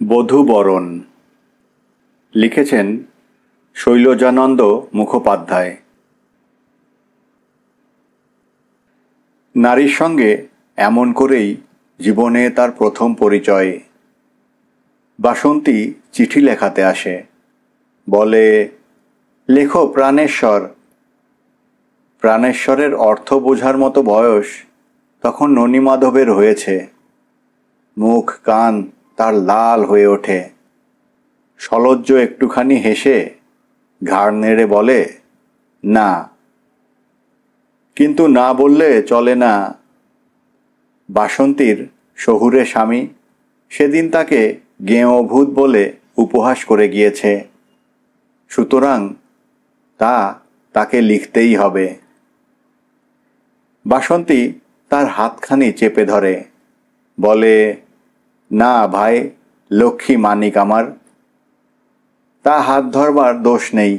বধূবরণ লিখেছেন শৈলজানন্দ মুখোপাধ্যায়। নারীর সঙ্গে এমন করেই জীবনে তার প্রথম পরিচয়। বাসন্তী চিঠি লেখাতে আসে, বলে, লেখো প্রাণেশ্বর। প্রাণেশ্বরের অর্থ বোঝার মতো বয়স তখন ননীমাধবের হয়েছে। মুখ কান তার লাল হয়ে ওঠে। সলজ্জ একটুখানি হেসে ঘাড় নেড়ে বলে, না। কিন্তু না বললে চলে না। বাসন্তীর শহুরে স্বামী সেদিন তাকে গেঁয়ো-ভূত বলে উপহাস করে গিয়েছে, সুতরাং তাকে লিখতেই হবে। বাসন্তী তার হাতখানি চেপে ধরে, বলে, না ভাই, লক্ষ্মী মানিক আমার। তা হাত ধরবার দোষ নেই।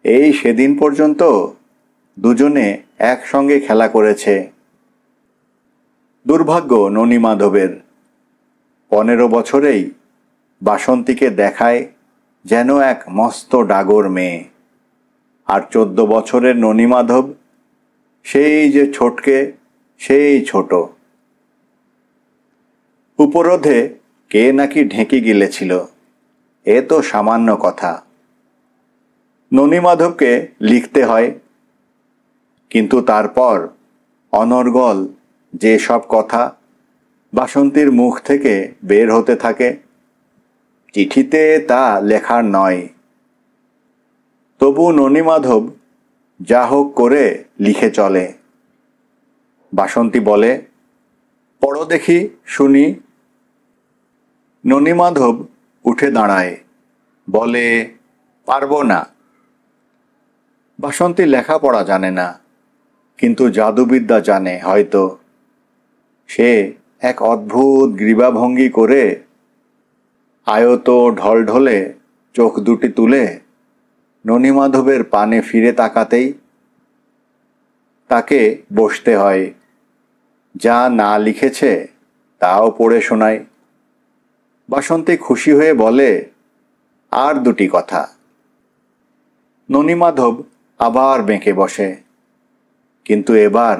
এই সেদিন পর্যন্ত দুজনে একসঙ্গে খেলা করেছে। দুর্ভাগ্য ননীমাধবের, 15 বছরেই বাসন্তীকে দেখায় যেন এক মস্ত ডাগর মেয়ে, আর 14 বছরের ননীমাধব সেই যে ছোটকে, সেই ছোট। উপরোধে কে নাকি ঢেঁকি গিলেছিল, এ তো সামান্য কথা। ননীমাধবকে লিখতে হয়, কিন্তু তারপর অনর্গল যে সব কথা বাসন্তীর মুখ থেকে বের হতে থাকে, চিঠিতে তা লেখার নয়। তবু ননীমাধব যা হোক করে লিখে চলে। বাসন্তী বলে, পড়ো দেখি, শুনি। ননীমাধব উঠে দাঁড়ায়, বলে, পারব না। বাসন্তী লেখাপড়া জানে না, কিন্তু জাদুবিদ্যা জানে হয়তো। সে এক অদ্ভুত গ্রীবাভঙ্গি করে আয়ত ঢলঢলে চোখ দুটি তুলে ননীমাধবের পানে ফিরে তাকাতেই তাকে বসতে হয়। যা না লিখেছে তাও পড়ে শোনায়। বাসন্তী খুশি হয়ে বলে, আর দুটি কথা। ননীমাধব আবার বেঁকে বসে, কিন্তু এবার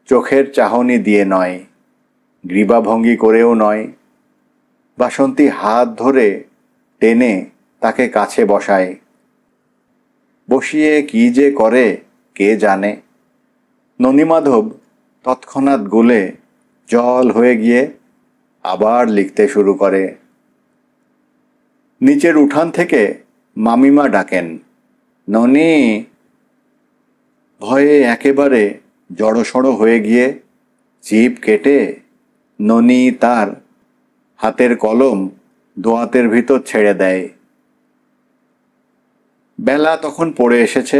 চোখের চাহনি দিয়ে নয়, গ্রীবাভঙ্গি করেও নয়। বাসন্তী হাত ধরে টেনে তাকে কাছে বসায়। বসিয়ে কি যে করে কে জানে। ননীমাধব তৎক্ষণাৎ গলে জল হয়ে গিয়ে আবার লিখতে শুরু করে। নিচের উঠান থেকে মামিমা ডাকেন, ননি। ভয়ে একেবারে জড়সড় হয়ে গিয়ে জিভ কেটে ননি তার হাতের কলম দোয়াতের ভিতর ছেড়ে দেয়। বেলা তখন পড়ে এসেছে।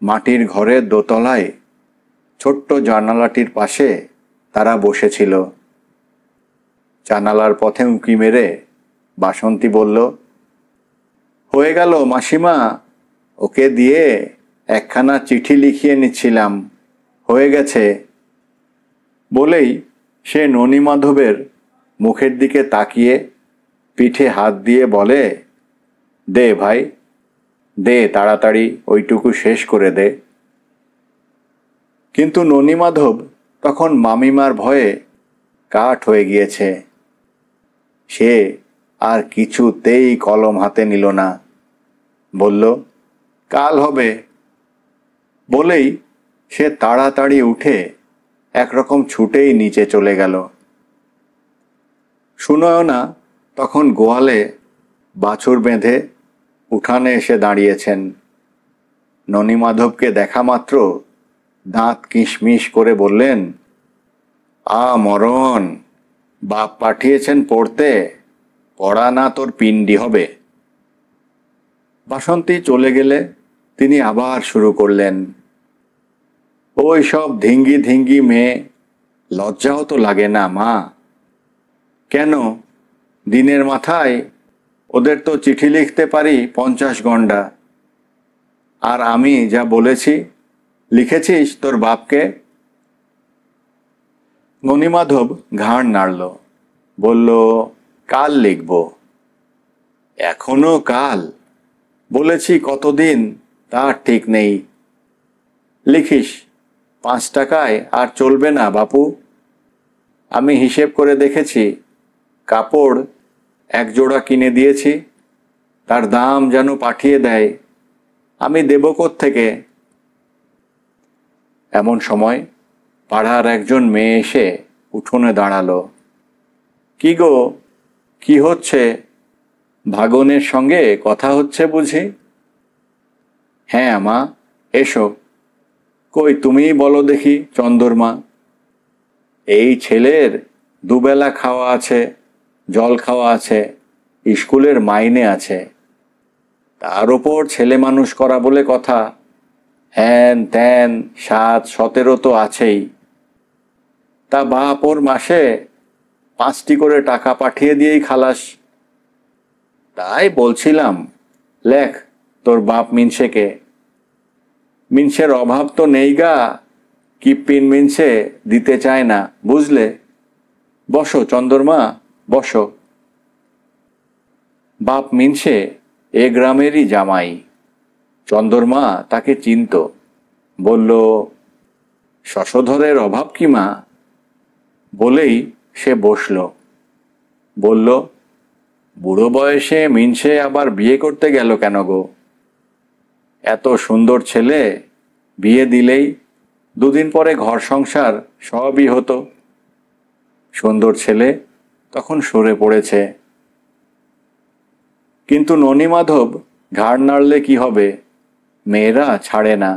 মাটির ঘরের দোতলায় ছোট্ট জানালাটির পাশে তারা বসেছিল। জানালার পথে উঁকি মেরে বাসন্তী বলল, হয়ে গেল মাসিমা, ওকে দিয়ে একখানা চিঠি লিখিয়ে নিচ্ছিলাম, হয়ে গেছে। বলেই সে ননীমাধবের মুখের দিকে তাকিয়ে পিঠে হাত দিয়ে বলে, দে ভাই, দে তাড়াতাড়ি ওইটুকু শেষ করে দে। কিন্তু ননীমাধব তখন মামিমার ভয়ে কাঠ হয়ে গিয়েছে। সে আর কিছুতেই কলম হাতে নিল না। বলল, কাল হবে। বলেই সে তাড়াতাড়ি উঠে একরকম ছুটেই নিচে চলে গেল। সুনয়না তখন গোয়ালে বাছুর বেঁধে উঠানে এসে দাঁড়িয়েছেন। ননীমাধবকে দেখা মাত্র দাঁত কিশমিশ করে বললেন, মরণ, বাপ পাঠিয়েছেন পড়তে, পড়া না তোর পিণ্ডি হবে। বাসন্তী চলে গেলে তিনি আবার শুরু করলেন, ওই সব ধিঙ্গি ধিঙ্গি মেয়ে, লজ্জাও তো লাগে না মা? কেন, দিনের মাথায় ওদের তো চিঠি লিখতে পারি 50 গণ্ডা। আর আমি যা বলেছি, লিখেছিস তোর বাপকে? ননীমাধব ঘাড় নাড়ল, বলল, কাল লিখব। এখনো কাল? বলেছি কতদিন তার ঠিক নেই। লিখিস, 5 টাকায় আর চলবে না বাপু। আমি হিসেব করে দেখেছি, কাপড় 1 জোড়া কিনে দিয়েছি, তার দাম যেন পাঠিয়ে দেয়। আমি দেব কোত্থেকে? এমন সময় পাড়ার একজন মেয়ে এসে উঠোনে দাঁড়ালো। কি গো, কি হচ্ছে? ভাগনের সঙ্গে কথা হচ্ছে বুঝি? হ্যাঁ মা, এসো। কই তুমিই বলো দেখি চন্দরমা। এই ছেলের দুবেলা খাওয়া আছে, জল খাওয়া আছে, স্কুলের মাইনে আছে, তার ওপর ছেলে মানুষ করা বলে কথা। হ্যান ত্যান 7-17 তো আছেই। তা বাপ ওর মাসে 5টি করে টাকা পাঠিয়ে দিয়েই খালাস। তাই বলছিলাম, লেখ তোর বাপ মিনসেকে। মিনসের অভাব তো নেই গা, কিপ্পিন মিনসে দিতে চায় না, বুঝলে? বসো চন্দরমা, বসো। বাপ মিনসে এ গ্রামেরই জামাই। চন্দরমা তাকে চিনত। বলল, শশধরের অভাব কি মা? বলেই সে বসল। বলল, বুড়ো বয়সে মিনসে আবার বিয়ে করতে গেল কেন গো? এত সুন্দর ছেলে, বিয়ে দিলেই 2 দিন পরে ঘর সংসার সবই হতো। সুন্দর ছেলে তখন সরে পড়েছে। কিন্তু ননীমাধব ঘাড় নাড়লে কি হবে, মেয়েরা ছাড়ে না।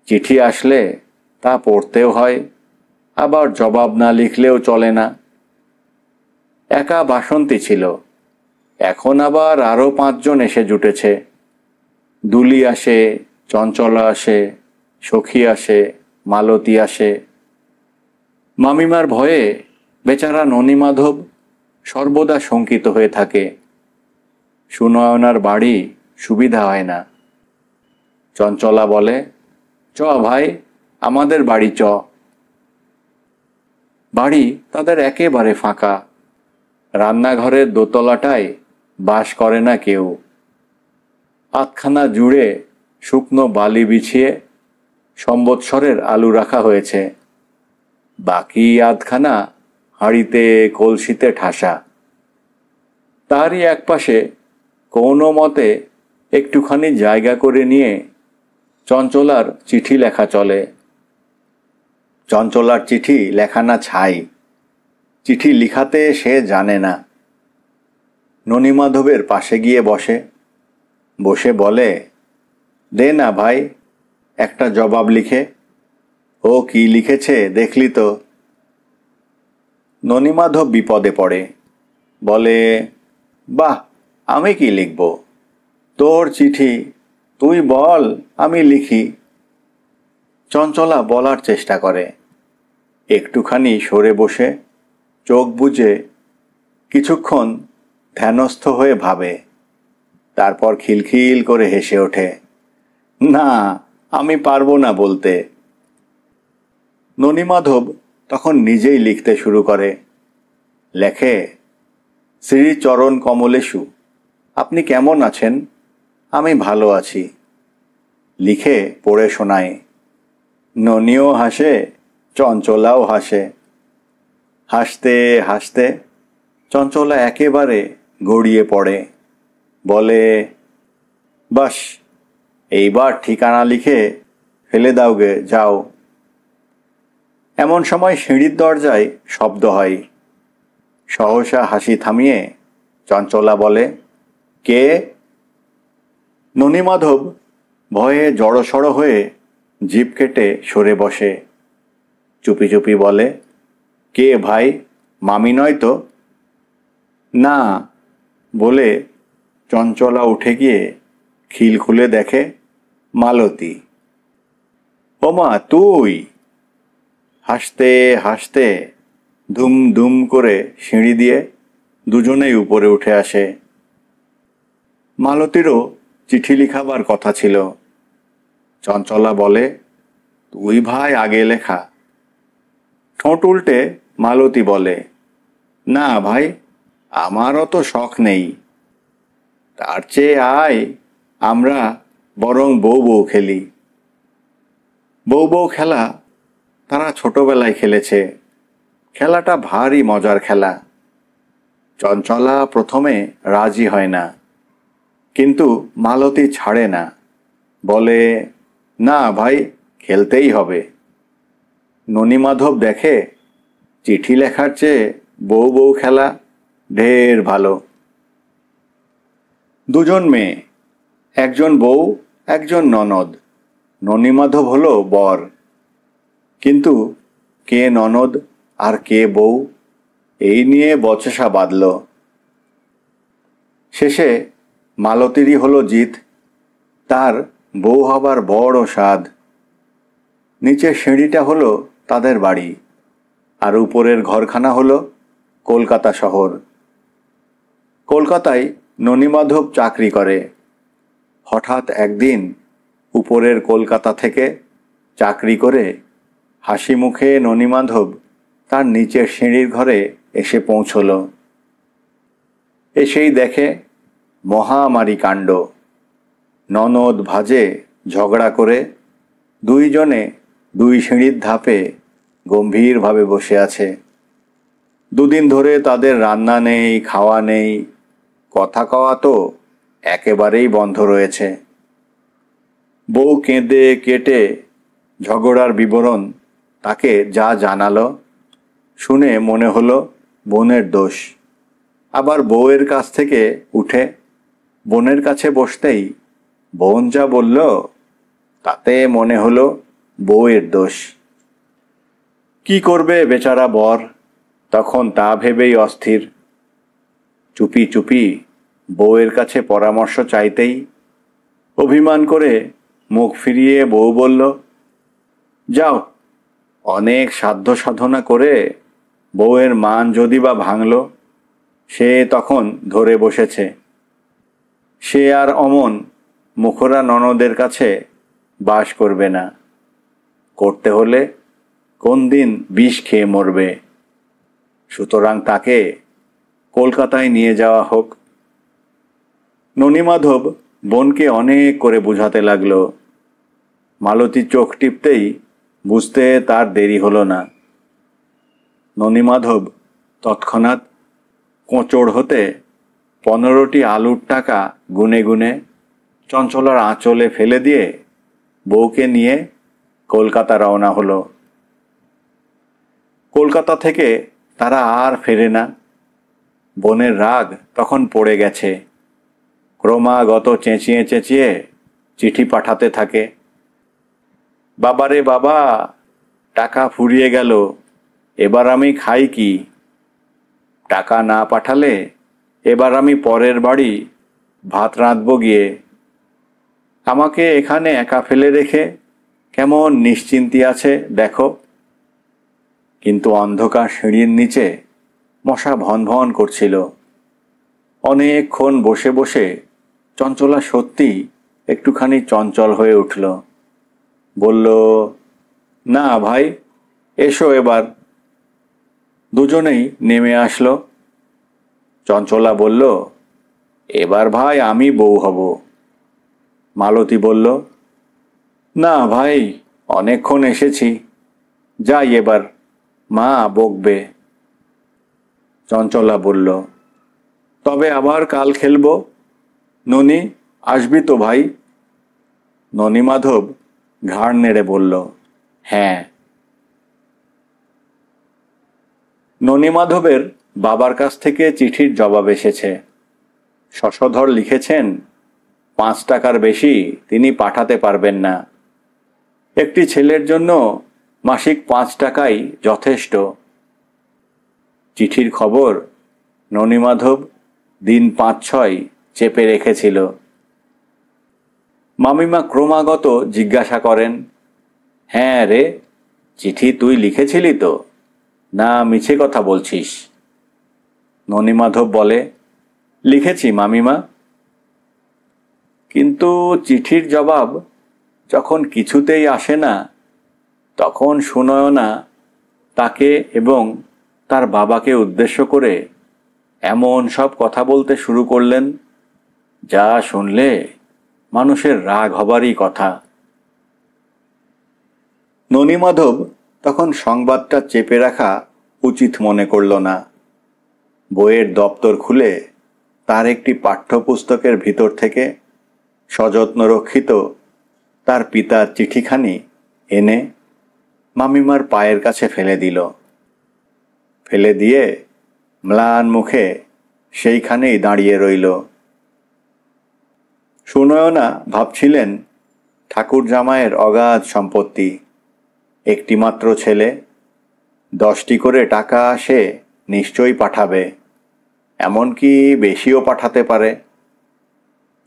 চিঠি আসলে তা পড়তেও হয়, আবার জবাব না লিখলেও চলে না। একা বাসন্তী ছিল, এখন আবার আরও 5 জন এসে জুটেছে। দুলি আসে, চঞ্চলা আসে, সখী আসে, মালতী আসে। মামিমার ভয়ে বেচারা ননীমাধব সর্বদা শঙ্কিত হয়ে থাকে। সুনয়নার বাড়ি সুবিধা হয় না। চঞ্চলা বলে, চ ভাই, আমাদের বাড়ি চ। বাড়ি তাদের একেবারে ফাঁকা। রান্নাঘরের দোতলাটায় বাস করে না কেউ। আধখানা জুড়ে শুকনো বালি বিছিয়ে সম্বৎসরের আলু রাখা হয়েছে, বাকি আধখানা হাঁড়িতে কলসিতে ঠাসা। তারই একপাশে কোনো মতে একটুখানি জায়গা করে নিয়ে চঞ্চলার চিঠি লেখা চলে। চঞ্চলার চিঠি লেখা না ছাই, চিঠি লিখাতে সে জানে না। ননীমাধবের পাশে গিয়ে বসে, বসে বলে, দে না ভাই একটা জবাব লিখে। ও কি লিখেছে দেখলি তো? ননীমাধব বিপদে পড়ে, বলে, বাহ, আমি কি লিখব? তোর চিঠি, তুই বল, আমি লিখি। চঞ্চলা বলার চেষ্টা করে, একটুখানি সরে বসে চোখ বুজে কিছুক্ষণ ধ্যানস্থ হয়ে ভাবে, তারপর খিলখিল করে হেসে ওঠে, না, আমি পারবো না বলতে। ননীমাধব তখন নিজেই লিখতে শুরু করে। লেখে, শ্রীচরণ কমলেশু, আপনি কেমন আছেন? আমি ভালো আছি। লিখে পড়ে শোনায়। ননীও হাসে, চঞ্চলাও হাসে। হাসতে হাসতে চঞ্চলা একেবারে গড়িয়ে পড়ে, বলে, বাস, এইবার ঠিকানা লিখে ফেলে দাওগে, যাও। এমন সময় সিঁড়ির দরজায় শব্দ হয়। সহসা হাসি থামিয়ে চঞ্চলা বলে, কে? ননীমাধব ভয়ে জড়সড় হয়ে জিভ কেটে সরে বসে। চুপি চুপি বলে, কে ভাই, মামি নয় তো? না বলে চঞ্চলা উঠে গিয়ে খিল খুলে দেখে, মালতী। ওমা তুই! হাসতে হাসতে ধুম ধুম করে সিঁড়ি দিয়ে দুজনেই উপরে উঠে আসে। মালতীরও চিঠি লিখাবার কথা ছিল। চঞ্চলা বলে, তুই ভাই আগে লেখা। ঠোঁট উল্টে মালতী বলে, না ভাই, আমারও তো শখ নেই। তার চেয়ে আয় আমরা বরং বউ বউ খেলি। বউ বউ খেলা তারা ছোটবেলায় খেলেছে। খেলাটা ভারী মজার খেলা। চঞ্চলা প্রথমে রাজি হয় না, কিন্তু মালতী ছাড়ে না, বলে, না ভাই, খেলতেই হবে। ননীমাধব দেখে চিঠি লেখার চেয়ে বউ বউ খেলা ঢের ভালো। দুজন মেয়ে, একজন বউ, একজন ননদ। ননীমাধব হলো বর, কিন্তু কে ননদ আর কে বউ এই নিয়ে বচসা বাঁধল। শেষে মালতীরই হলো জিত। তার বউ হবার বড় স্বাদ। নিচের সিঁড়িটা হলো তাদের বাড়ি, আর উপরের ঘরখানা হলো কলকাতা শহর। কলকাতায় ননীমাধব চাকরি করে। হঠাৎ একদিন উপরের কলকাতা থেকে চাকরি করে হাসি মুখে ননীমাধব তার নিচের সিঁড়ির ঘরে এসে পৌঁছল। এসেই দেখে মহামারী কাণ্ড। ননদ ভাজে ঝগড়া করে দুইজনে দুই সিঁড়ির ধাপে গম্ভীরভাবে বসে আছে। দুদিন ধরে তাদের রান্না নেই, খাওয়া নেই, কথা কওয়া তো একেবারেই বন্ধ রয়েছে। বউ কেঁদে কেটে ঝগড়ার বিবরণ তাকে যা জানালো, শুনে মনে হলো বোনের দোষ। আবার বউয়ের কাছ থেকে উঠে বোনের কাছে বসতেই বোন যা বলল, তাতে মনে হলো বউয়ের দোষ। কি করবে বেচারা বর, তখন তা ভেবেই অস্থির। চুপি চুপি বউয়ের কাছে পরামর্শ চাইতেই অভিমান করে মুখ ফিরিয়ে বউ বলল, যাও, অনেক সাধ্য সাধনা করে বউয়ের মান যদি বা ভাঙল, সে তখন ধরে বসেছে। সে আর অমন মুখরা ননদের কাছে বাস করবে না। করতে হলে কোন দিন বিষ খেয়ে মরবে। সুতরাং তাকে কলকাতায় নিয়ে যাওয়া হোক। ননীমাধব বোনকে অনেক করে বুঝাতে লাগলো। মালতী চোখ টিপতেই বুঝতে তার দেরি হলো না। ননীমাধব তৎক্ষণাৎ কোঁচড় হতে 15টি আলুর টাকা গুনে গুনে চঞ্চলার আঁচলে ফেলে দিয়ে বউকে নিয়ে কলকাতা রওনা হলো। কলকাতা থেকে তারা আর ফেরে না। বোনের রাগ তখন পড়ে গেছে। ক্রমাগত চেঁচিয়ে চেঁচিয়ে চিঠি পাঠাতে থাকে। বাবারে বাবা, টাকা ফুরিয়ে গেল, এবার আমি খাই কি? টাকা না পাঠালে এবার আমি পরের বাড়ি ভাত রাঁধব গিয়ে। আমাকে এখানে একা ফেলে রেখে কেমন নিশ্চিন্তি আছে দেখো। কিন্তু অন্ধকার সিঁড়ির নিচে মশা ভন ভন করছিল। অনেকক্ষণ বসে বসে চঞ্চলা সত্যি একটুখানি চঞ্চল হয়ে উঠল। বলল, না ভাই, এসো এবার। দুজনেই নেমে আসলো। চঞ্চলা বলল, এবার ভাই আমি বউ হব। মালতী বলল, না ভাই, অনেকক্ষণ এসেছি, যাই এবার, মা বকবে। চঞ্চলা বলল, তবে আবার কাল খেলবো। ননি, আসবি তো ভাই? ননীমাধব ঘাড় নেড়ে বলল, হ্যাঁ। ননীমাধবের বাবার কাছ থেকে চিঠির জবাব এসেছে। শশধর লিখেছেন 5 টাকার বেশি তিনি পাঠাতে পারবেন না। একটি ছেলের জন্য মাসিক 5 টাকাই যথেষ্ট। চিঠির খবর ননীমাধব দিন 5-6 চেপে রেখেছিল। মামিমা ক্রমাগত জিজ্ঞাসা করেন, হ্যাঁ রে, চিঠি তুই লিখেছিলি তো, না মিছে কথা বলছিস? ননীমাধব বলে, লিখেছি মামিমা। কিন্তু চিঠির জবাব যখন কিছুতেই আসে না, তখন সুনয়না তাকে এবং তার বাবাকে উদ্দেশ্য করে এমন সব কথা বলতে শুরু করলেন যা শুনলে মানুষের রাগ হবারই কথা। ননীমাধব তখন সংবাদটা চেপে রাখা উচিত মনে করল না। বইয়ের দপ্তর খুলে তার একটি পাঠ্যপুস্তকের ভিতর থেকে সযত্ন রক্ষিত তার পিতার চিঠিখানি এনে মামিমার পায়ের কাছে ফেলে দিল। ফেলে দিয়ে ম্লান মুখে সেইখানেই দাঁড়িয়ে রইল। সুনয়না ভাবছিলেন ঠাকুর জামাইয়ের অগাধ সম্পত্তি, একটিমাত্র ছেলে, 10টি করে টাকা সে নিশ্চয়ই পাঠাবে, এমনকি বেশিও পাঠাতে পারে।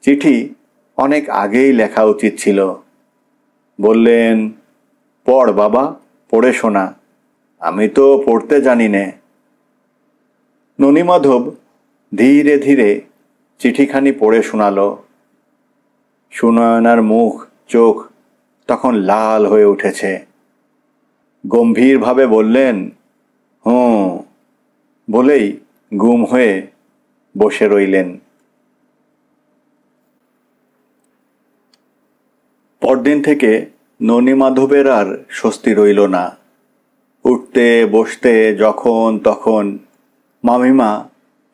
চিঠি অনেক আগেই লেখা উচিত ছিল। বললেন, পড় বাবা, পড়ে শোনা, আমি তো পড়তে জানি নে। ননীমাধব ধীরে ধীরে চিঠিখানি পড়ে শোনালো। সুনয়নার মুখ চোখ তখন লাল হয়ে উঠেছে। গম্ভীরভাবে বললেন, হুঁ বলেই গুম হয়ে বসে রইলেন। পরদিন থেকে ননীমাধবের আর স্বস্তি রইল না। উঠতে বসতে যখন তখন মামিমা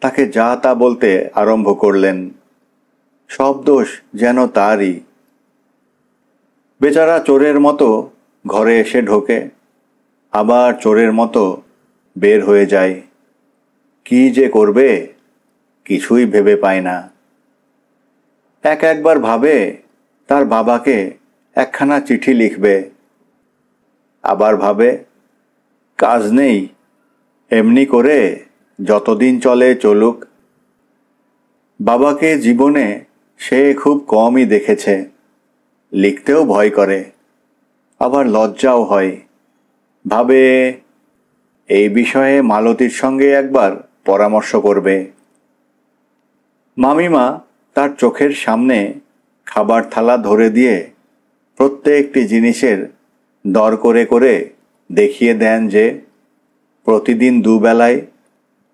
তাকে যা তা বলতে আরম্ভ করলেন। সব দোষ যেন তারই। বেচারা চোরের মতো ঘরে এসে ঢোকে, আবার চোরের মতো বের হয়ে যায়। কি যে করবে কিছুই ভেবে পায় না। একবার ভাবে তার বাবাকে একখানা চিঠি লিখবে, আবার ভাবে কাজ নেই, এমনি করে যতদিন চলে চলুক। বাবাকে জীবনে সে খুব কমই দেখেছে, লিখতেও ভয় করে, আবার লজ্জাও হয়। ভাবে এই বিষয়ে মালতীর সঙ্গে একবার পরামর্শ করবে। মামিমা তার চোখের সামনে খাবার থালা ধরে দিয়ে প্রত্যেকটি জিনিসের দর করে করে দেখিয়ে দেন যে প্রতিদিন দুবেলায়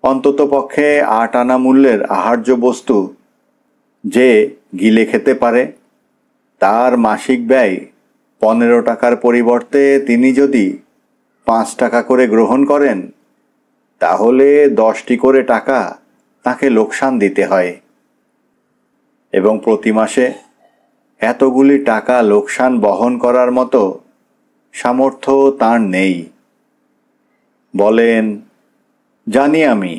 অন্ততপক্ষে 8 আনা মূল্যের আহার্য বস্তু যে গিলে খেতে পারে, তার মাসিক ব্যয় 15 টাকার পরিবর্তে তিনি যদি 5 টাকা করে গ্রহণ করেন, তাহলে 10টি করে টাকা তাকে লোকসান দিতে হয়, এবং প্রতি মাসে এতগুলি টাকা লোকসান বহন করার মতো সামর্থ্য তার নেই। বলেন, জানি আমি,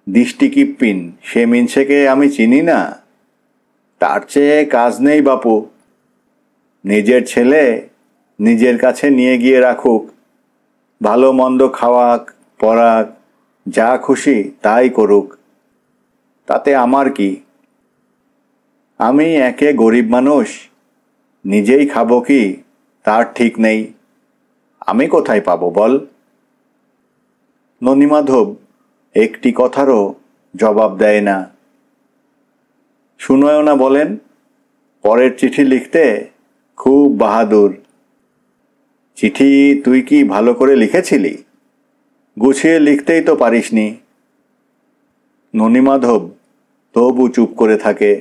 দৃষ্টি কিপ্পিন সে মিনসেকে আমি চিনি না, তার চেয়ে কাজ নেই বাপু। নিজের ছেলে নিজের কাছে নিয়ে গিয়ে রাখুক, ভালো মন্দ খাওয়াক পরাক, যা খুশি তাই করুক, তাতে আমার কি? আমি একে গরিব মানুষ, নিজেই খাবো কি তার ঠিক নেই, আমি কোথায় পাবো বল? ননীমাধব একটি কথারও জবাব দেয় না। সুনয়না বলেন, পরের চিঠি লিখতে খুব বাহাদুর। চিঠি তুই কি ভালো করে লিখেছিলি? গুছিয়ে লিখতেই তো পারিসনি। ননীমাধব তবু চুপ করে থাকে।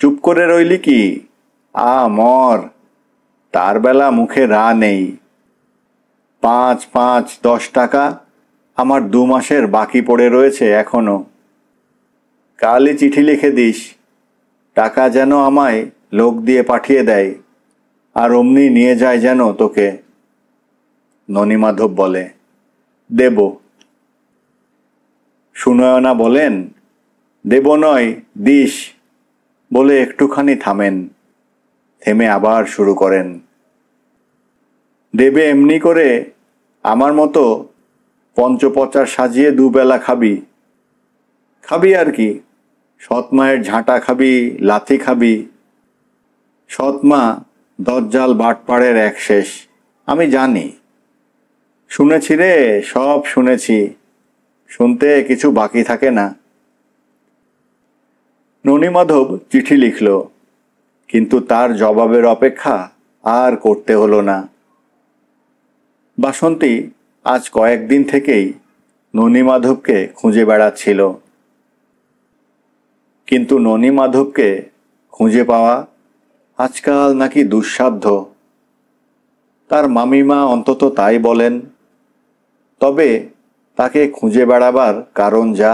চুপ করে রইলি কি? মর, তার বেলা মুখে রা নেই। 5, 5, 10 টাকা আমার 2 মাসের বাকি পড়ে রয়েছে এখনো। কালই চিঠি লিখে দিস, টাকা যেন আমায় লোক দিয়ে পাঠিয়ে দেয়, আর অমনি নিয়ে যায় যেন তোকে। ননীমাধব বলে, দেব। সুনয়না বলেন, দেব নয়, দিস, বলে একটুখানি থামেন, থেমে আবার শুরু করেন। দেবে এমনি করে আমার মতো পঞ্চপচার সাজিয়ে দুবেলা খাবি। খাবি আর কি, সৎমায়ের ঝাঁটা খাবি, লাথি খাবি। সৎমা দজ্জাল বাটপাড়ের এক শেষ, আমি জানি। শুনেছি রে, সব শুনেছি, শুনতে কিছু বাকি থাকে না। ননীমাধব চিঠি লিখল, কিন্তু তার জবাবের অপেক্ষা আর করতে হলো না। বাসন্তী আজ কয়েকদিন থেকেই ননীমাধবকে খুঁজে বেড়াচ্ছিল। কিন্তু ননীমাধবকে খুঁজে পাওয়া আজকাল নাকি দুঃসাধ্য। তার মামিমা অন্তত তাই বলেন। তবে তাকে খুঁজে বেড়াবার কারণ যা,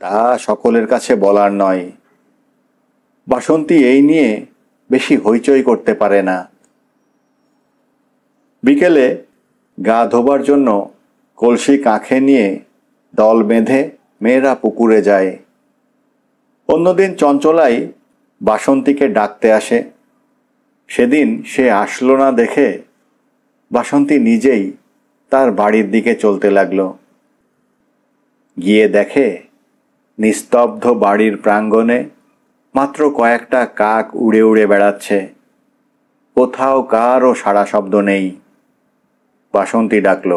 তা সকলের কাছে বলার নয়। বাসন্তী এই নিয়ে বেশি হইচই করতে পারে না। বিকেলে গা ধোবার জন্য কলসি কাঁখে নিয়ে দল বেঁধে মেয়েরা পুকুরে যায়। অন্যদিন চঞ্চলাই বাসন্তীকে ডাকতে আসে। সেদিন সে আসলো না দেখে বাসন্তী নিজেই তার বাড়ির দিকে চলতে লাগলো। গিয়ে দেখে নিস্তব্ধ বাড়ির প্রাঙ্গণে মাত্র কয়েকটা কাক উড়ে উড়ে বেড়াচ্ছে। কোথাও কারও সাড়া শব্দ নেই। বাসন্তী ডাকল,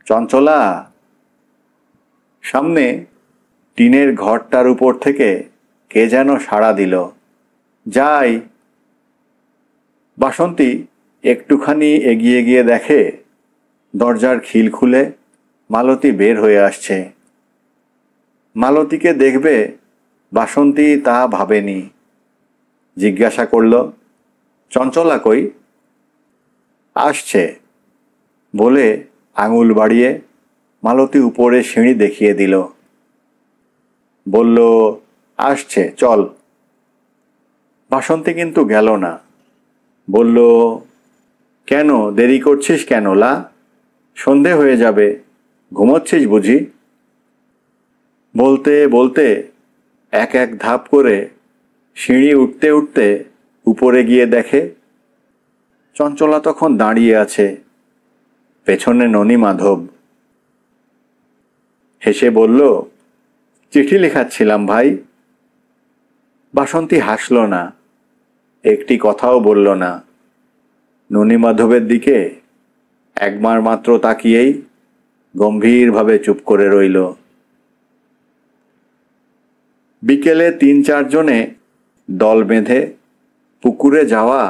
চঞ্চলা। সামনে টিনের ঘরটার উপর থেকে কে যেন সাড়া দিল, যাই। বাসন্তী একটুখানি এগিয়ে গিয়ে দেখে দরজার খিল খুলে মালতী বের হয়ে আসছে। মালতীকে দেখবে বাসন্তী তা ভাবেনি। জিজ্ঞাসা করল, চঞ্চলা কই? আসছে বলে আঙুল বাড়িয়ে মালতী উপরে সিঁড়ি দেখিয়ে দিল। বলল, আসছে, চল। বাসন্তী কিন্তু গেল না। বলল, কেন দেরি করছিস কেন লা? সন্ধে হয়ে যাবে, ঘুমোচ্ছিস বুঝি? বলতে বলতে এক এক ধাপ করে সিঁড়ি উঠতে উঠতে উপরে গিয়ে দেখে চঞ্চলা তখন দাঁড়িয়ে আছে, পেছনে ননীমাধব। হেসে বলল, চিঠি লেখাচ্ছিলাম ভাই। বাসন্তী হাসল না, একটি কথাও বলল না। ননীমাধবের দিকে একবার মাত্র তাকিয়েই গম্ভীরভাবে চুপ করে রইল। বিকেলে ৩-৪ জনে দল বেঁধে পুকুরে যাওয়া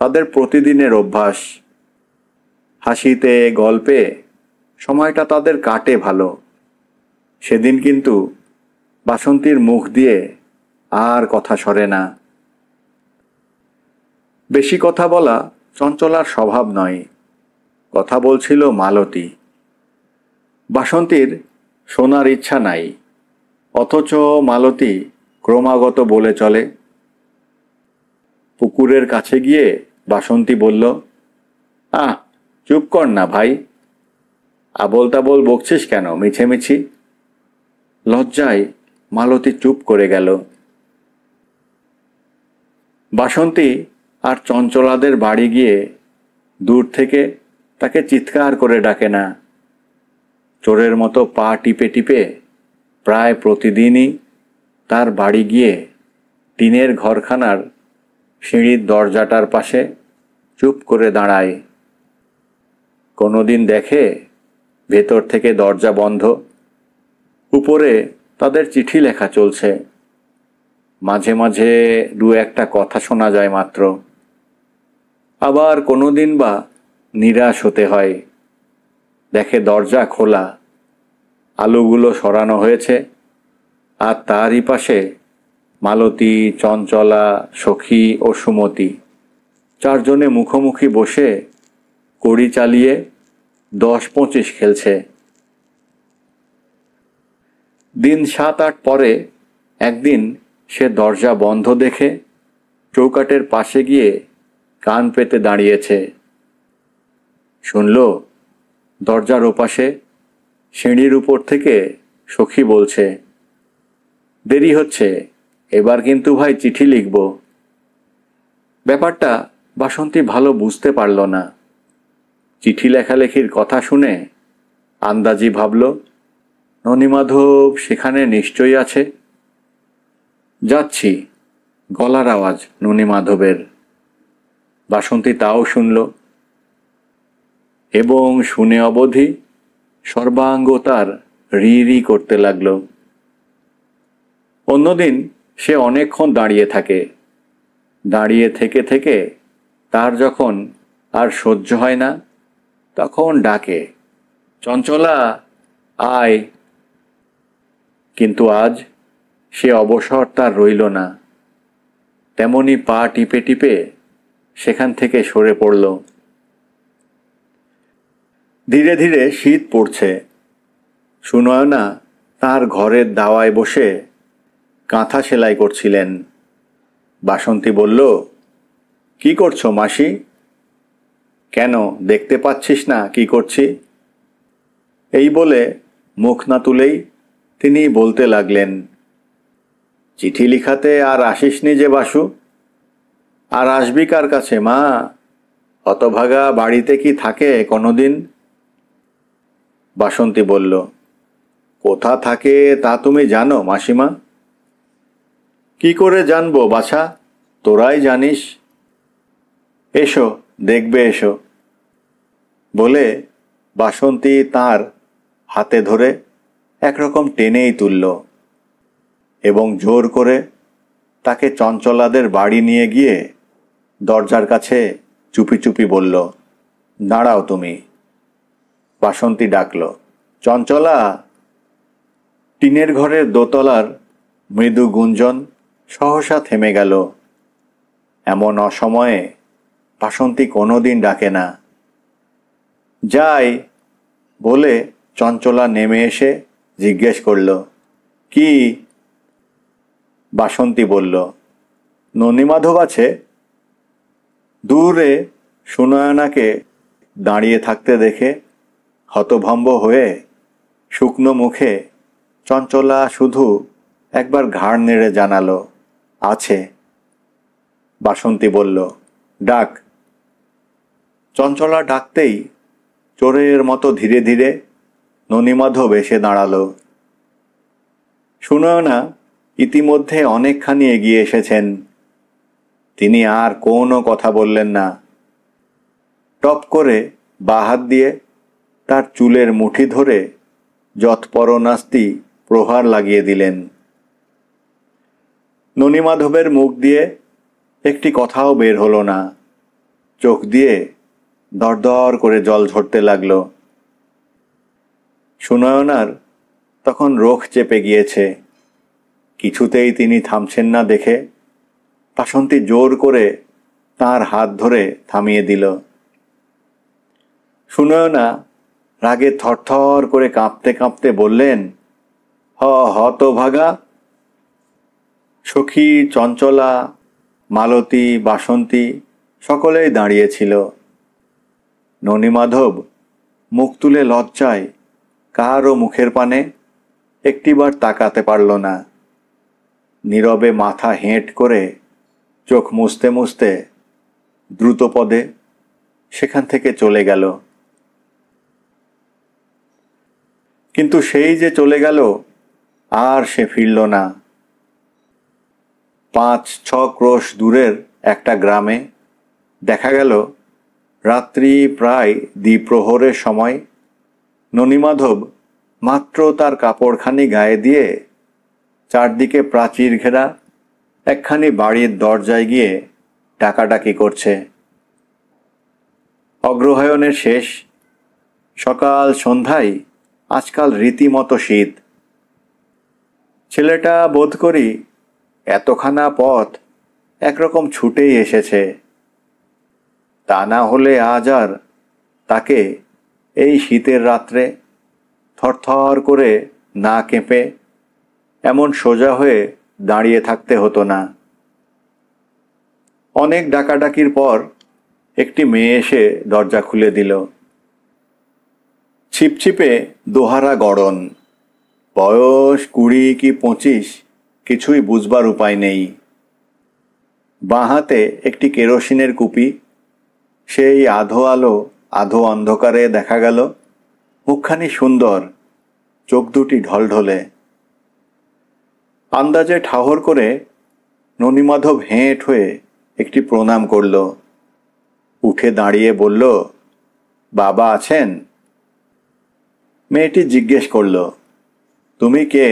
তাদের প্রতিদিনের অভ্যাস। হাসিতে গল্পে সময়টা তাদের কাটে ভালো। সেদিন কিন্তু বাসন্তীর মুখ দিয়ে আর কথা সরে না। বেশি কথা বলা চঞ্চলার স্বভাব নয়। কথা বলছিল মালতী। বাসন্তীর শোনার ইচ্ছা নাই, অথচ মালতী ক্রমাগত বলে চলে। পুকুরের কাছে গিয়ে বাসন্তী বলল, আহ, চুপ কর না ভাই, আবোল তাবোল বকছিস কেন মিছেমিছি? লজ্জায় মালতী চুপ করে গেল। বাসন্তী আর চঞ্চলাদের বাড়ি গিয়ে দূর থেকে তাকে চিৎকার করে ডাকে না। চোরের মতো পা টিপে টিপে প্রায় প্রতিদিনই তার বাড়ি গিয়ে টিনের ঘরখানার সিঁড়ির দরজাটার পাশে চুপ করে দাঁড়ায়। কোনোদিন দেখে ভেতর থেকে দরজা বন্ধ, উপরে তাদের চিঠি লেখা চলছে। মাঝে মাঝে দু একটা কথা শোনা যায় মাত্র। আবার কোনোদিন বা নিরাশ হতে হয়, দেখে দরজা খোলা, আলোগুলো সরানো হয়েছে, আর তারই পাশে মালতী, চঞ্চলা, সখী ও সুমতি 4 জনে মুখোমুখি বসে কড়ি চালিয়ে 10-25 খেলছে। দিন 7-8 পরে একদিন সে দরজা বন্ধ দেখে চৌকাঠের পাশে গিয়ে কান পেতে দাঁড়িয়েছে। শুনল দরজার ওপাশে সিঁড়ির উপর থেকে সখী বলছে, দেরি হচ্ছে, এবার কিন্তু ভাই চিঠি লিখব। ব্যাপারটা বাসন্তী ভালো বুঝতে পারল না। চিঠি লেখালেখির কথা শুনে আন্দাজি ভাবল, ননীমাধব সেখানে নিশ্চয়ই আছে। যাচ্ছি, গলার আওয়াজ ননীমাধবের। বাসন্তী তাও শুনল, এবং শুনে অবধি সর্বাঙ্গ তার রি রি করতে লাগল। অন্যদিন সে অনেকক্ষণ দাঁড়িয়ে থাকে। দাঁড়িয়ে থেকে থেকে তার যখন আর সহ্য হয় না, তখন ডাকে, চঞ্চলা আয়। কিন্তু আজ সে অবসর তার রইল না। তেমনি পা টিপে টিপে সেখান থেকে সরে পড়ল। ধীরে ধীরে শীত পড়ছে। সুনয়না তার ঘরের দাওয়ায় বসে কাঁথা সেলাই করছিলেন। বাসন্তী বলল, কি করছো মাসি? কেন, দেখতে পাচ্ছিস না কি করছি? এই বলে মুখ না তুলেই তিনি বলতে লাগলেন, চিঠি লিখাতে আর আসিসনি যে বাসু? আর আসবি কার কাছে মা? হতভাগা বাড়িতে কি থাকে কোনোদিন? বাসন্তী বলল, কোথা থাকে তা তুমি জানো মাসিমা? কি করে জানবো বাছা, তোরাই জানিস। এসো, দেখবে এসো। বলে বাসন্তী তার হাতে ধরে একরকম টেনেই তুলল এবং জোর করে তাকে চঞ্চলাদের বাড়ি নিয়ে গিয়ে দরজার কাছে চুপি চুপি বলল, দাঁড়াও তুমি। বাসন্তী ডাকল, চঞ্চলা। টিনের ঘরের দোতলার মৃদু গুঞ্জন সহসা থেমে গেল। এমন অসময়ে বাসন্তী কোনোদিন ডাকে না। যাই বলে চঞ্চলা নেমে এসে জিজ্ঞেস করল, কি? বাসন্তী বলল, ননীমাধব আছে? দূরে সুনয়নাকে দাঁড়িয়ে থাকতে দেখে হতভম্ব হয়ে শুকনো মুখে চঞ্চলা শুধু একবার ঘাড় নেড়ে জানালো, আছে। বাসন্তী বলল, ডাক। চঞ্চলা ডাকতেই চোরের মতো ধীরে ধীরে ননীমাধব এসে দাঁড়ালো। সুনয়না ইতিমধ্যে অনেকখানি এগিয়ে এসেছেন। তিনি আর কোনো কথা বললেন না। টপ করে বাঁ হাত দিয়ে তার চুলের মুঠি ধরে যৎপরনাস্তি প্রহার লাগিয়ে দিলেন। ননীমাধবের মুখ দিয়ে একটি কথাও বের হলো না। চোখ দিয়ে দরদর করে জল ঝরতে লাগলো। সুনয়নার তখন রোখ চেপে গিয়েছে। কিছুতেই তিনি থামছেন না দেখে বাসন্তী জোর করে তার হাত ধরে থামিয়ে দিল। সুনয়না রাগে থরথর করে কাঁপতে কাঁপতে বললেন, হতভাগা। সখী, চঞ্চলা, মালতী, বাসন্তী সকলেই দাঁড়িয়েছিল। ননীমাধব মুখ তুলে লজ্জায় কারও মুখের পানে একটিবার তাকাতে পারল না। নীরবে মাথা হেঁট করে চোখ মুছতে মুছতে দ্রুত পদে সেখান থেকে চলে গেল। কিন্তু সেই যে চলে গেল, আর সে ফিরল না। 5-6 ক্রোশ দূরের একটা গ্রামে দেখা গেল রাত্রি প্রায় দ্বিপ্রহরের সময় ননীমাধব মাত্র তার কাপড়খানি গায়ে দিয়ে চারদিকে প্রাচীর ঘেরা একখানি বাড়ির দরজায় গিয়ে ডাকাডাকি করছে। অগ্রহায়ণের শেষ, সকাল সন্ধ্যায় আজকাল রীতিমতো শীত। ছেলেটা বোধ করি এতখানা পথ একরকম ছুটেই এসেছে। তা না হলে আজ আর তাকে এই শীতের রাত্রে থরথর করে না কেঁপে এমন সোজা হয়ে দাঁড়িয়ে থাকতে হতো না। অনেক ডাকাডাকির পর একটি মেয়ে এসে দরজা খুলে দিল। ছিপছিপে দোহারা গড়ন, বয়স 20 কি 25 কিছুই বুঝবার উপায় নেই। বাঁ হাতে একটি কেরোসিনের কুপি। সেই আধো আলো আধো অন্ধকারে দেখা গেল মুখখানি সুন্দর, চোখ দুটি ঢলঢলে। আন্দাজে ঠাহর করে ননীমাধব হেঁট হয়ে একটি প্রণাম করল। উঠে দাঁড়িয়ে বলল, বাবা আছেন? মেয়েটি জিজ্ঞেস করল, তুমি কে?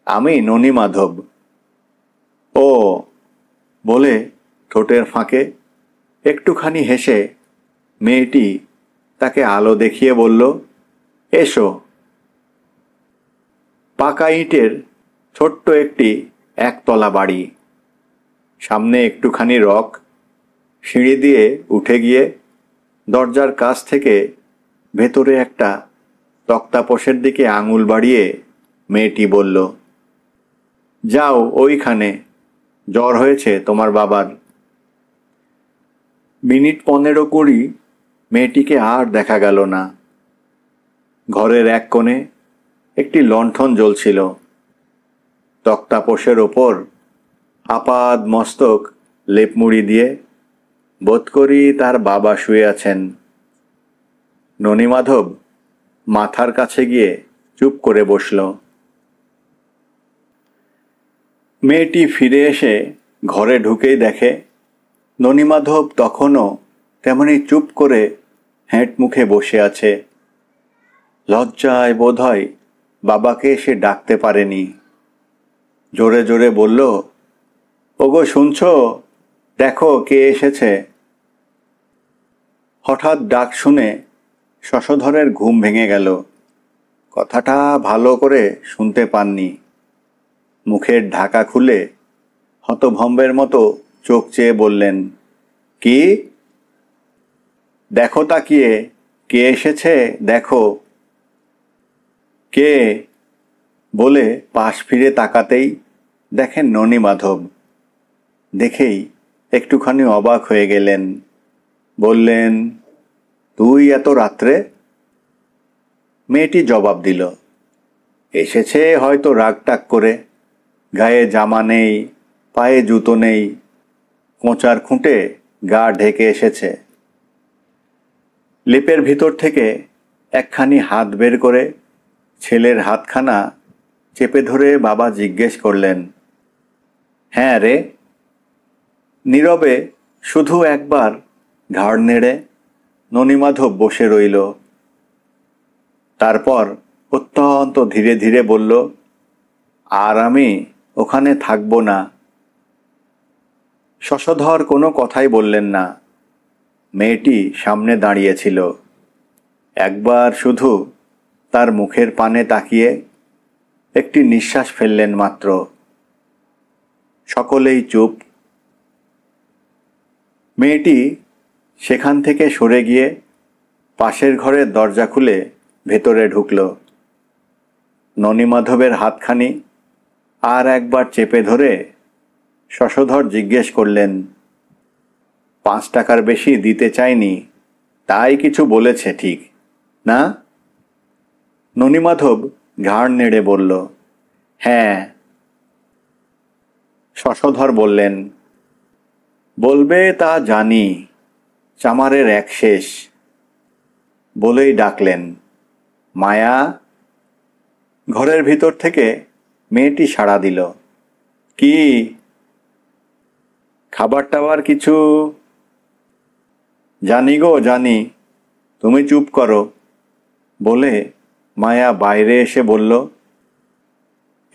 আমি ননীমাধব। ও, বলে ঠোঁটের ফাঁকে একটুখানি হেসে মেয়েটি তাকে আলো দেখিয়ে বলল, এসো। পাকা ইটের ছোট্ট একটি একতলা বাড়ি, সামনে একটুখানি রক, সিঁড়ি দিয়ে উঠে গিয়ে দরজার কাছ থেকে ভেতরে একটা তক্তাপোশের দিকে আঙুল বাড়িয়ে মেয়েটি বলল, যাও ওইখানে, জ্বর হয়েছে তোমার বাবার। মিনিট 15-20 মেয়েটিকে আর দেখা গেল না। ঘরের এক কোণে একটি লণ্ঠন জ্বলছিল। তক্তাপোশের ওপর আপাদ মস্তক লেপমুড়ি দিয়ে বোধ করি তার বাবা শুয়ে আছেন। ননীমাধব মাথার কাছে গিয়ে চুপ করে বসল। মেয়েটি ফিরে এসে ঘরে ঢুকেই দেখে ননীমাধব তখনও তেমনি চুপ করে হেঁট মুখে বসে আছে। লজ্জায় বোধহয় বাবাকে সে ডাকতে পারেনি। জোরে জোরে বলল, ওগো শুনছ, দেখো কে এসেছে। হঠাৎ ডাক শুনে শশধরের ঘুম ভেঙে গেল। কথাটা ভালো করে শুনতে পাননি। মুখের ঢাকা খুলে হতভম্বের মতো চোখ চেয়ে বললেন, কি? দেখো তাকিয়ে, কে এসেছে দেখো। কে? বলে পাশ ফিরে তাকাতেই দেখেন ননীমাধব। দেখেই একটুখানি অবাক হয়ে গেলেন। বললেন, তুই এত রাত্রে? মেয়েটি জবাব দিল, এসেছে হয়তো রাগটাগ করে, গায়ে জামা নেই, পায়ে জুতো নেই, কোঁচার খুঁটে গা ঢেকে এসেছে। লেপের ভিতর থেকে একখানি হাত বের করে ছেলের হাতখানা চেপে ধরে বাবা জিজ্ঞেস করলেন, হ্যাঁ রে? নীরবে শুধু একবার ঘাড় নেড়ে ননীমাধব বসে রইল। তারপর অত্যন্ত ধীরে ধীরে বলল, আর আমি ওখানে থাকব না। শশধর কোনো কথাই বললেন না। মেয়েটি সামনে দাঁড়িয়েছিল। একবার শুধু তার মুখের পানে তাকিয়ে একটি নিঃশ্বাস ফেললেন মাত্র। সকলেই চুপ। মেয়েটি সেখান থেকে সরে গিয়ে পাশের ঘরের দরজা খুলে ভেতরে ঢুকল। ননীমাধবের হাতখানি আর একবার চেপে ধরে শশধর জিজ্ঞেস করলেন, 5 টাকার বেশি দিতে চাইনি, তাই কিছু বলেছে ঠিক না? ননীমাধব ঘাড় নেড়ে বলল, হ্যাঁ। শশধর বললেন, বলবে তা জানি, চামারের এক শেষ। বলেই ডাকলেন, মায়া। ঘরের ভিতর থেকে মেয়েটি সাড়া দিল, কি? খাবার টাবার কিছু? জানি গো জানি, তুমি চুপ করো। বলে মায়া বাইরে এসে বলল,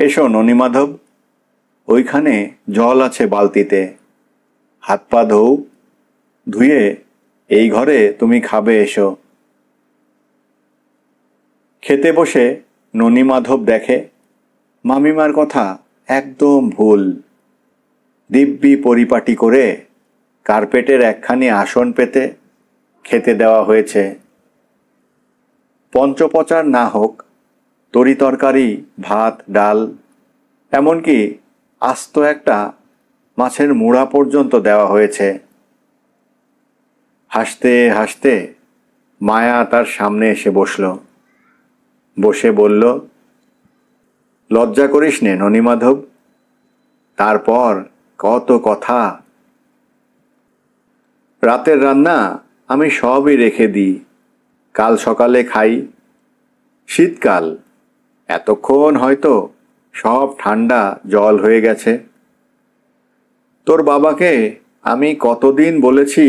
এসো ননীমাধব, ওইখানে জল আছে বালতিতে, হাত পা ধুয়ে এই ঘরে তুমি খাবে, এসো। খেতে বসে ননীমাধব দেখে মামিমার কথা একদম ভুল। দিব্যি পরিপাটি করে কার্পেটের একখানি আসন পেতে খেতে দেওয়া হয়েছে। পঞ্চপচার না হোক, তরি তরকারি, ভাত, ডাল, এমনকি আস্ত একটা মাছের মুড়া পর্যন্ত দেওয়া হয়েছে। হাসতে হাসতে মায়া তার সামনে এসে বসল। বসে বলল, লজ্জা করিস নে ননীমাধব, তারপর কত কথা। রাতের রান্না আমি সবই রেখে দিই, কাল সকালে খাই। শীতকাল, এতক্ষণ হয়তো সব ঠান্ডা জল হয়ে গেছে। তোর বাবাকে আমি কতদিন বলেছি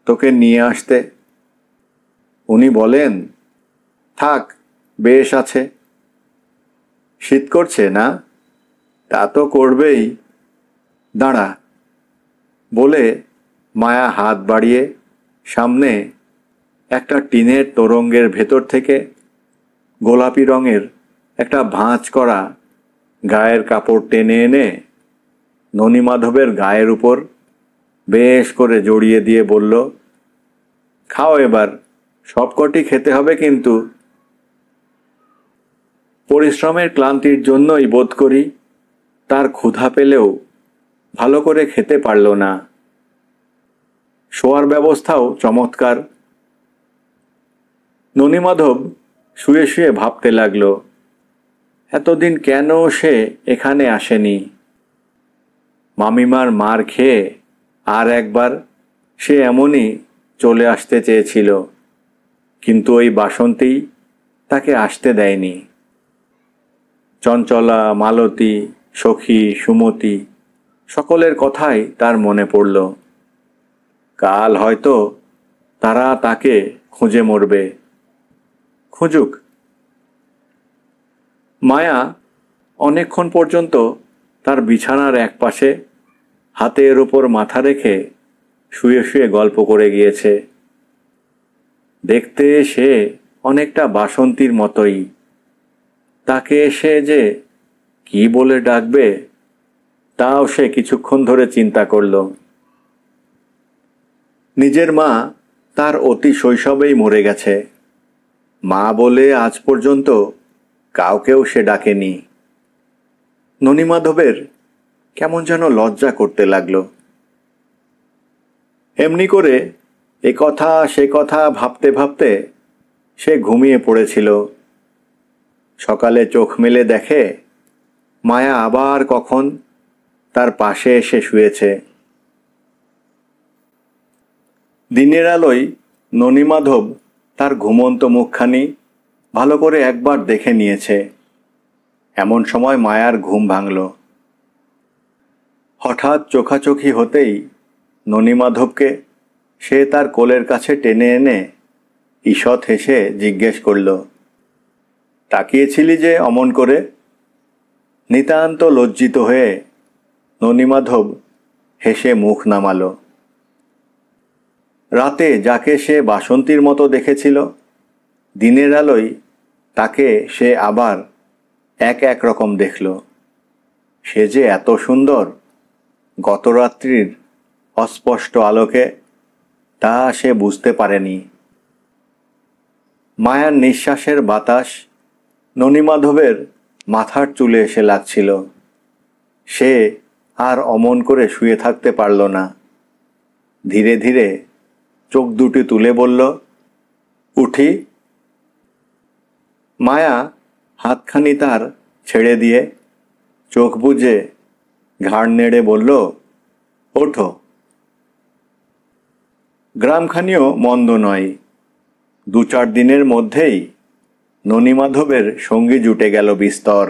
তোকে নিয়ে আসতে, উনি বলেন, থাক বেশ আছে। শীত করছে না? তা তো করবেই, দাঁড়া। বলে মায়া হাত বাড়িয়ে সামনে একটা টিনের তোরঙ্গের ভেতর থেকে গোলাপি রঙের একটা ভাঁজ করা গায়ের কাপড় টেনে এনে ননীমাধবের গায়ের উপর বেশ করে জড়িয়ে দিয়ে বলল, খাও এবার, সবকটি খেতে হবে কিন্তু। পরিশ্রমের ক্লান্তির জন্যই বোধ করি তার ক্ষুধা পেলেও ভালো করে খেতে পারল না। শোয়ার ব্যবস্থাও চমৎকার। ননীমাধব শুয়ে শুয়ে ভাবতে লাগল, এতদিন কেন সে এখানে আসেনি। মামিমার মার খেয়ে আর একবার সে এমনই চলে আসতে চেয়েছিল, কিন্তু ওই বাসন্তী তাকে আসতে দেয়নি। চঞ্চলা, মালতী, সখী, সুমতি সকলের কথাই তার মনে পড়ল। কাল হয়তো তারা তাকে খুঁজে মরবে। খুঁজুক। মায়া অনেকক্ষণ পর্যন্ত তার বিছানার একপাশে হাতের ওপর মাথা রেখে শুয়ে শুয়ে গল্প করে গিয়েছে। দেখতে সে অনেকটা বাসন্তীর মতোই। তাকে সে যে কি বলে ডাকবে তাও সে কিছুক্ষণ ধরে চিন্তা করল। নিজের মা তার অতি শৈশবেই মরে গেছে। মা বলে আজ পর্যন্ত কাউকেও সে ডাকেনি। ননীমাধবের কেমন যেন লজ্জা করতে লাগল। এমনি করে এ কথা সে কথা ভাবতে ভাবতে সে ঘুমিয়ে পড়েছিল। সকালে চোখ মেলে দেখে মায়া আবার কখন তার পাশে এসে শুয়েছে। দিনের আলোয় ননীমাধব তার ঘুমন্ত মুখখানি ভালো করে একবার দেখে নিয়েছে। এমন সময় মায়ার ঘুম ভাঙল। হঠাৎ চোখাচোখি হতেই ননীমাধবকে সে তার কোলের কাছে টেনে এনে ঈষৎ হেসে জিজ্ঞেস করল, তাকিয়েছিলি যে অমন করে? নিতান্ত লজ্জিত হয়ে ননীমাধব হেসে মুখ নামালো। রাতে যাকে সে বাসন্তীর মতো দেখেছিল, দিনের আলোয় তাকে সে আবার এক রকম দেখল। সে যে এত সুন্দর গতরাত্রির অস্পষ্ট আলোকে, তা সে বুঝতে পারেনি। মায়ার নিঃশ্বাসের বাতাস ননীমাধবের মাথার চুলে এসে লাগছিল। সে আর অমন করে শুয়ে থাকতে পারল না। ধীরে ধীরে চোখ দুটি তুলে বলল, উঠি। মায়া হাতখানি তার ছেড়ে দিয়ে চোখ বুজে ঘাড় নেড়ে বলল, ওঠো। গ্রামখানিও মন্দ নয়। 2-4 দিনের মধ্যেই ননীমাধবের সঙ্গী জুটে গেল বিস্তর।